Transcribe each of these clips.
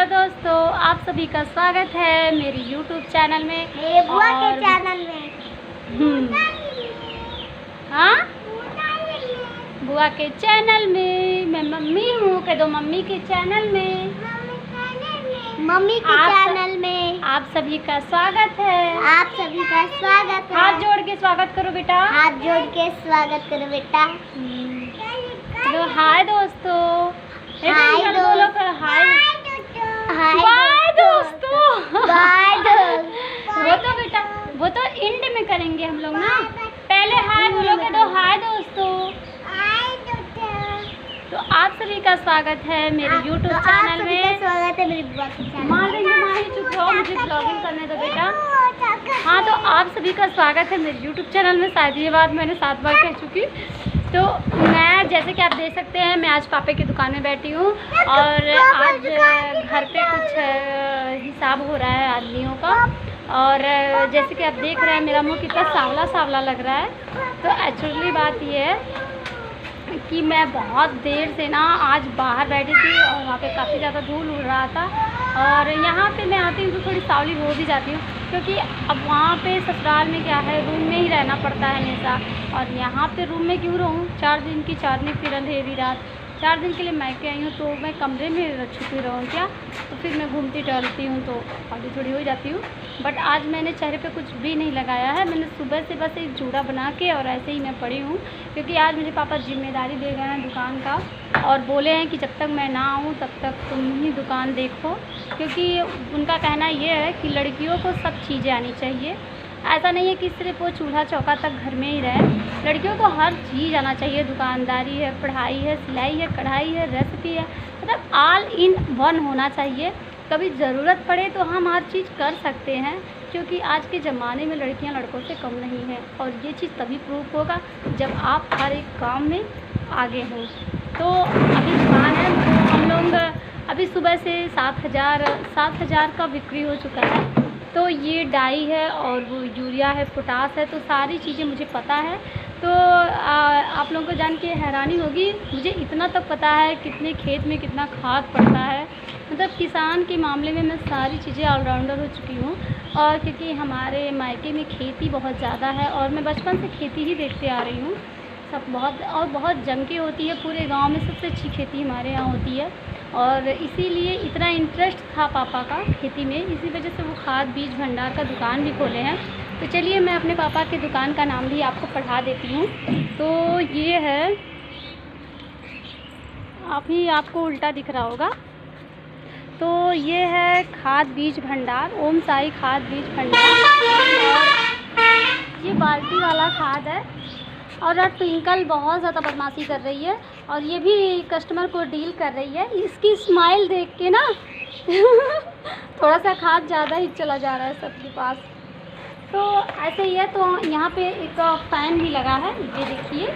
Hello दोस्तों, आप सभी का स्वागत है मेरी YouTube चैनल में, मेरे बुआ के चैनल में। हाँ, बुआ के चैनल में मैं मम्मी हूँ। कह दो मम्मी के चैनल में, मम्मी के चैनल में आप सभी का स्वागत है। आप सभी का स्वागत है। हाथ जोड़ के स्वागत करो बेटा। हाथ जोड़ के स्वागत करो बेटा। तो हाय दोस्तों। हाय बोलो कर हाय। बाय दोस्तों। बाय वो तो बेटा वो तो एंड में करेंगे हम लोग ना। पहले हाय बोलोगे तो हाय दोस्तों। तो आप सभी का स्वागत है मेरे YouTube चैनल में। स्वागत है मेरी बुआ के चैनल माँ ही चुप रहो, मुझे ब्लॉगिंग करने दो बेटा। हाँ, तो आप सभी का स्वागत है मेरे YouTube चैनल में। शायद ये बात मैंने 7 बार कह चुकी। तो मैं जैसे कि आप देख सकते हैं, मैं आज पापा की दुकान में बैठी हूँ और आज घर पे कुछ हिसाब हो रहा है आदमियों का। और जैसे कि आप देख रहे हैं मेरा मुंह कितना सांवला सांवला लग रहा है। तो एक्चुअली बात ये है कि मैं बहुत देर से ना आज बाहर बैठी थी और वहाँ पे काफ़ी ज़्यादा धूल उड़ रहा था। और यहाँ पे मैं आती हूँ तो थोड़ी सावली हो भी जाती हूँ, क्योंकि अब वहाँ पे ससुराल में क्या है, रूम में ही रहना पड़ता है हमेशा। और यहाँ पे रूम में क्यों रहूँ, 4 दिन की चांदनी फिर अंधेरी रात। 4 दिन के लिए मैके आई हूँ तो मैं कमरे में छुपी रहूँ क्या? तो फिर मैं घूमती टहलती हूँ तो खाली थोड़ी हो जाती हूँ। बट आज मैंने चेहरे पे कुछ भी नहीं लगाया है। मैंने सुबह से बस एक जूड़ा बना के और ऐसे ही मैं पड़ी हूँ, क्योंकि आज मुझे पापा जिम्मेदारी दे गए हैं दुकान का और बोले हैं कि जब तक मैं ना आऊँ तब तक तुम ही दुकान देखो। क्योंकि उनका कहना ये है कि लड़कियों को सब चीज़ें आनी चाहिए। ऐसा नहीं है कि सिर्फ वो चूल्हा चौका तक घर में ही रहे, लड़कियों को हर चीज़ आना चाहिए। दुकानदारी है, पढ़ाई है, सिलाई है, कढ़ाई है, रेसिपी है, मतलब ऑल इन वन होना चाहिए। कभी ज़रूरत पड़े तो हम हर चीज़ कर सकते हैं, क्योंकि आज के ज़माने में लड़कियां लड़कों से कम नहीं हैं। और ये चीज़ तभी प्रूफ होगा जब आप हर एक काम में आगे हों। तो अभी दुकान है तो हम लोग अभी सुबह से 7,000 का बिक्री हो चुका है। तो ये डाई है और वो यूरिया है, पोटास है, तो सारी चीज़ें मुझे पता है। तो आप लोगों को जान के हैरानी होगी, मुझे इतना तक पता है कितने खेत में कितना खाद पड़ता है। मतलब किसान के मामले में मैं सारी चीज़ें ऑलराउंडर हो चुकी हूँ। और क्योंकि हमारे मायके में खेती बहुत ज़्यादा है और मैं बचपन से खेती ही देखते आ रही हूँ। सब बहुत जम के होती है। पूरे गांव में सबसे अच्छी खेती हमारे यहाँ होती है और इसीलिए इतना इंटरेस्ट था पापा का खेती में, इसी वजह से वो खाद बीज भंडार का दुकान भी खोले हैं। तो चलिए मैं अपने पापा की दुकान का नाम भी आपको पढ़ा देती हूँ। तो ये है, आपको उल्टा दिख रहा होगा। तो ये है खाद बीज भंडार, ओम साई खाद बीज भंडार। और ये बाल्टी वाला खाद है। और ट्विंकल बहुत ज़्यादा बदमाशी कर रही है और ये भी कस्टमर को डील कर रही है। इसकी स्माइल देख के ना थोड़ा सा खाद ज़्यादा ही चला जा रहा है सबके पास। तो ऐसे ही है। तो यहाँ पे एक फ़ैन भी लगा है, ये देखिए,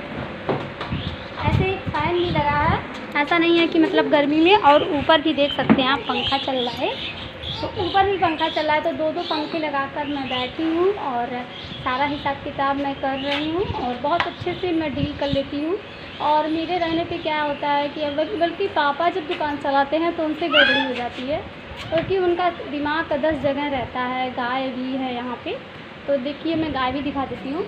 ऐसे एक फ़ैन भी लगा है। ऐसा नहीं है कि मतलब गर्मी में, और ऊपर भी देख सकते हैं आप पंखा चल रहा है। तो ऊपर भी पंखा चल रहा है। तो 2 पंखे लगाकर मैं बैठी हूँ और सारा हिसाब किताब मैं कर रही हूँ और बहुत अच्छे से मैं डील कर लेती हूँ। और मेरे रहने पे क्या होता है कि बल्कि पापा जब दुकान चलाते हैं तो उनसे गड़बड़ी हो जाती है, क्योंकि उनका दिमाग का 10 जगह रहता है। गाय भी है यहाँ पे, तो देखिए मैं गाय भी दिखा देती हूँ।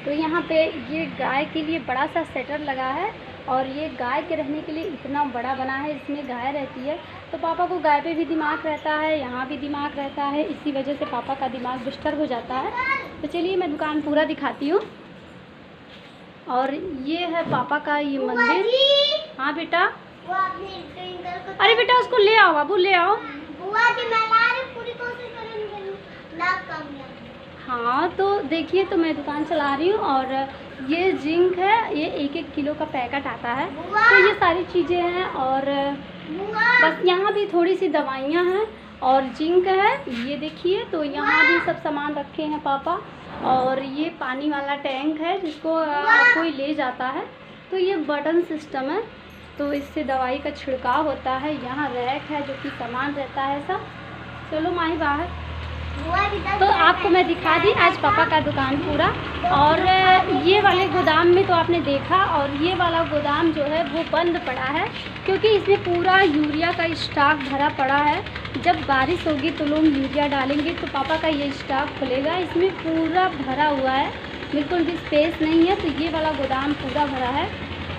तो यहाँ पे ये गाय के लिए बड़ा सा शटर लगा है और ये गाय के रहने के लिए इतना बड़ा बना है, इसमें गाय रहती है। तो पापा को गाय पे भी दिमाग रहता है, यहाँ भी दिमाग रहता है, इसी वजह से पापा का दिमाग डिस्टर्ब हो जाता है। तो चलिए मैं दुकान पूरा दिखाती हूँ। और ये है पापा का ये मंदिर। हाँ बेटा, अरे बेटा उसको ले आओ, बाबू ले आओ। हाँ, तो देखिए, तो मैं दुकान चला रही हूँ और ये जिंक है, ये 1-1 किलो का पैकेट आता है। तो ये सारी चीज़ें हैं और बस यहाँ भी थोड़ी सी दवाइयाँ हैं और जिंक है, ये देखिए। तो यहाँ भी सब सामान रखे हैं पापा। और ये पानी वाला टैंक है जिसको कोई ले जाता है। तो ये बटन सिस्टम है, तो इससे दवाई का छिड़काव होता है। यहाँ रैक है जो कि सामान रहता है सब। चलो माही बाहर। तो आपको मैं दिखा दी आज पापा का दुकान पूरा। और ये वाले गोदाम में तो आपने देखा, और ये वाला गोदाम जो है वो बंद पड़ा है क्योंकि इसमें पूरा यूरिया का स्टॉक भरा पड़ा है। जब बारिश होगी तो लोग यूरिया डालेंगे तो पापा का ये स्टॉक खुलेगा। इसमें पूरा भरा हुआ है, बिल्कुल भी स्पेस नहीं है। तो ये वाला गोदाम पूरा भरा है।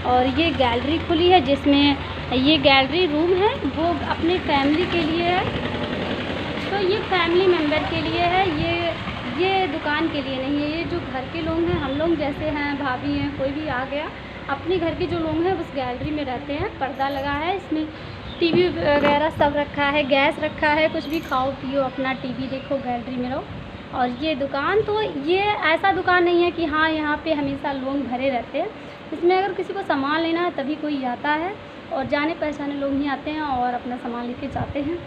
और ये गैलरी खुली है जिसमें ये गैलरी रूम है वो अपनी फैमिली के लिए है। तो ये फैमिली मेम्बर के लिए है, ये दुकान के लिए नहीं है। ये जो घर के लोग हैं, हम लोग जैसे हैं, भाभी हैं, कोई भी आ गया, अपने घर के जो लोग हैं उस गैलरी में रहते हैं। पर्दा लगा है, इसमें टीवी वगैरह सब रखा है, गैस रखा है, कुछ भी खाओ पियो, अपना टीवी देखो, गैलरी में रहो। और ये दुकान तो ये ऐसा दुकान नहीं है कि हाँ यहाँ पे हमेशा लोग भरे रहते हैं। इसमें अगर किसी को सामान लेना है तभी कोई आता है, और जाने पहचाने लोग ही आते हैं और अपना सामान लेके जाते हैं।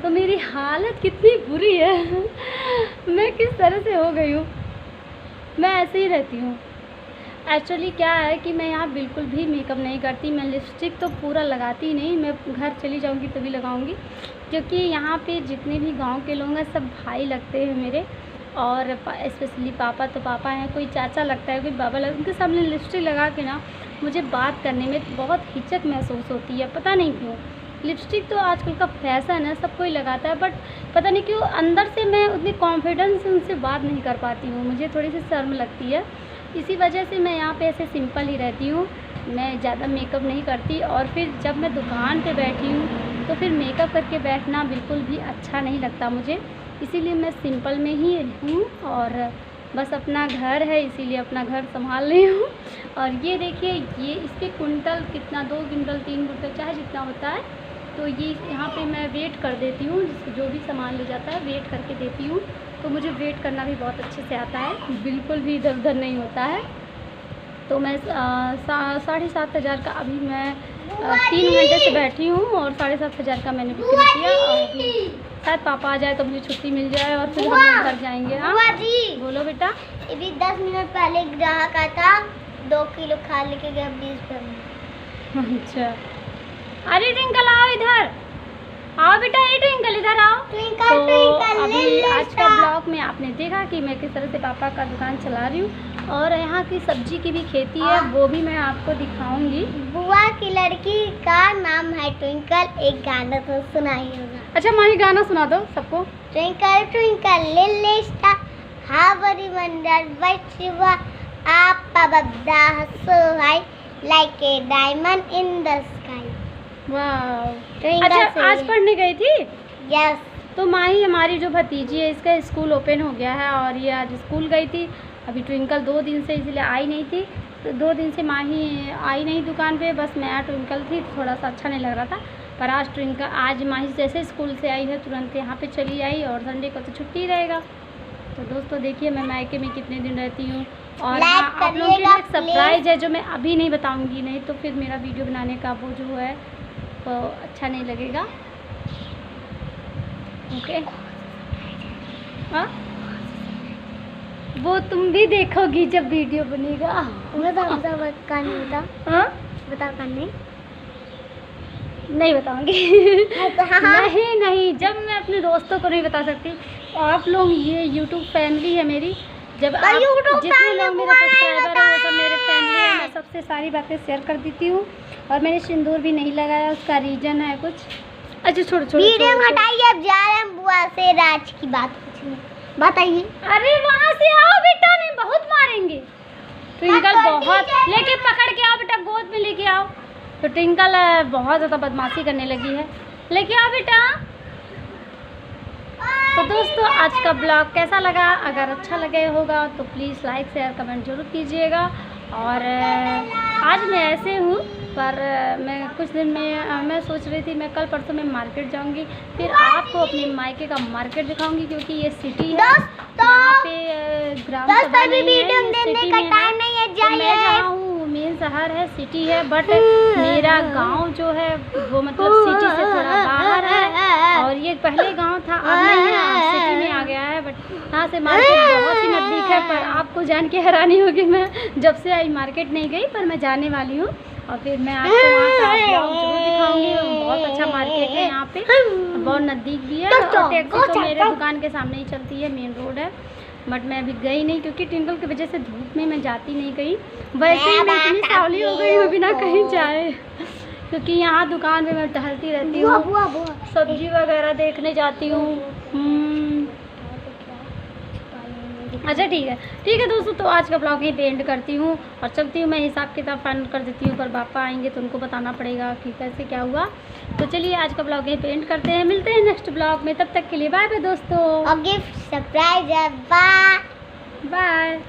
तो मेरी हालत कितनी बुरी है मैं किस तरह से हो गई हूँ। मैं ऐसे ही रहती हूँ। एक्चुअली क्या है कि मैं यहाँ बिल्कुल भी मेकअप नहीं करती। मैं लिपस्टिक तो पूरा लगाती ही नहीं, मैं घर चली जाऊँगी तभी लगाऊँगी, क्योंकि यहाँ पे जितने भी गांव के लोग हैं सब भाई लगते हैं मेरे। और स्पेशली पापा तो पापा हैं, कोई चाचा लगता है, कोई बाबा लगता है। उनके सामने लिपस्टिक लगा के ना मुझे बात करने में बहुत हिचक महसूस होती है, पता नहीं क्यों। लिपस्टिक तो आजकल का फैशन है, सब कोई लगाता है, बट पता नहीं क्यों अंदर से मैं उतनी कॉन्फिडेंस से उनसे बात नहीं कर पाती हूँ। मुझे थोड़ी सी शर्म लगती है, इसी वजह से मैं यहाँ पे ऐसे सिंपल ही रहती हूँ। मैं ज़्यादा मेकअप नहीं करती। और फिर जब मैं दुकान पे बैठी हूँ तो फिर मेकअप करके बैठना बिल्कुल भी अच्छा नहीं लगता मुझे, इसीलिए मैं सिंपल में ही हूँ। और बस अपना घर है इसीलिए अपना घर संभाल रही हूँ। और ये देखिए, ये इस पर कुंटल कितना, 2 कुंटल 3 कुंटल चाहे जितना होता है, तो ये यहाँ पे मैं वेट कर देती हूँ। जो भी सामान ले जाता है वेट करके देती हूँ। तो मुझे वेट करना भी बहुत अच्छे से आता है, बिल्कुल भी इधर उधर नहीं होता है। तो मैं 7,500 का अभी मैं 3 घंटे से बैठी हूँ और 7,500 का मैंने बिक्री किया। और शायद पापा आ जाए तो मुझे छुट्टी मिल जाए और फिर हम लोग घर जाएंगे। हाँ बोलो बेटा। अभी 10 मिनट पहले ग्राहक आया था, 2 किलो खा लेके गया 20 रुपये। अच्छा, अरे ट्विंकल आओ इधर, आओ बेटा, ये ट्विंकल इधर आओ। तो अभी आज का ब्लॉग में आपने देखा कि मैं किस तरह से पापा का दुकान चला रही हूँ। और यहाँ की सब्जी की भी खेती है, वो भी मैं आपको दिखाऊंगी। बुआ की लड़की का नाम है ट्विंकल, एक गाना तो सुना ही होगा। अच्छा माही, गाना सुना दो सबको। Twinkle twinkle little star, how very wonder what you are, up above so high like a diamond in the sky. वाह, अच्छा आज पढ़ने गई थी? यस। तो माही हमारी जो भतीजी है, इसका स्कूल ओपन हो गया है और ये आज स्कूल गई थी। अभी ट्विंकल 2 दिन से इसलिए आई नहीं थी, तो 2 दिन से माही आई नहीं दुकान पे, बस मैं ट्विंकल थी, थोड़ा सा अच्छा नहीं लग रहा था। पर आज माही जैसे स्कूल से आई है तुरंत यहाँ पे चली आई, और संडे को तो छुट्टी रहेगा। तो दोस्तों देखिए मैं मायके में कितने दिन रहती हूँ। और हाँ, आप लोगों के लिए एक सरप्राइज़ है जो मैं अभी नहीं बताऊँगी, नहीं तो फिर मेरा वीडियो बनाने का वो जो है तो अच्छा नहीं लगेगा। ओके, हाँ वो तुम भी देखोगी जब वीडियो बनेगा। बता नहीं बताऊंगी नहीं, जब मैं अपने दोस्तों को नहीं बता सकती। आप लोग, ये YouTube फैमिली है मेरी, जब आप जितने लोग मेरे सब्सक्राइबर हैं वो सब मेरे फैमिली है। मैं सबसे सारी बातें शेयर कर देती हूँ। और मैंने सिंदूर भी नहीं लगाया, उसका रीज़न है कुछ। अच्छा छोड़ो वीडियो हटाइए, अब जा रहे हैं बुआ से राज की बात पूछने। बताइए। अरे वहाँ से आओ बेटा, नहीं बहुत मारेंगे। ट्विंकल बहुत लेके पकड़ के आओ बेटा, गोद में लेके आओ। तो ट्विंकल बहुत ज़्यादा बदमाशी करने लगी है, लेके आओ बेटा। तो दोस्तों आज का ब्लॉग कैसा लगा? अगर अच्छा लगे होगा तो प्लीज़ लाइक शेयर कमेंट जरूर कीजिएगा। और आज मैं ऐसे हूँ, पर मैं कुछ दिन में मैं सोच रही थी मैं कल परसों में मार्केट जाऊँगी, फिर आपको अपने मायके का मार्केट दिखाऊँगी, क्योंकि ये सिटी है, यहाँ पे ग्राम सभा नहीं है, सिटी में है। तो मैं जहाँ हूँ मेन शहर है, सिटी है, बट मेरा गांव जो है वो मतलब सिटी से थोड़ा बाहर है। और ये पहले गांव था, अब नहीं है, सिटी में आ गया है। बट यहाँ से मार्केट बहुत ही नज़दीक है। पर आपको जान के हैरानी होगी, मैं जब से आई मार्केट नहीं गई, पर मैं जाने वाली हूँ। और फिर मैं आपको वहाँ का ब्लॉग जरूर दिखाऊंगी। बहुत अच्छा मार्केट है यहाँ पे, बहुत नज़दीक भी है, और टैक्सी तो मेरे दुकान के सामने ही चलती है, मेन रोड है। बट मैं अभी गई नहीं क्योंकि टिंकल की वजह से धूप में मैं जाती नहीं कहीं। वैसे ही मैं इतनी सावली हो गई हूँ बिना कहीं जाए, क्योंकि यहाँ दुकान पे मैं टहलती रहती हूँ, सब्जी वगैरह देखने जाती हूँ। अच्छा ठीक है दोस्तों, तो आज का ब्लॉग यहीं पे एंड करती हूँ और चलती हूँ। मैं हिसाब किताब फाइनल कर देती हूँ, पर पापा आएंगे तो उनको बताना पड़ेगा कि कैसे क्या हुआ। तो चलिए आज का ब्लॉग यहीं पे एंड करते हैं, मिलते हैं नेक्स्ट ब्लॉग में, तब तक के लिए बाय बाय दोस्तों। और गिफ्ट सरप्राइज है, बाय बाय।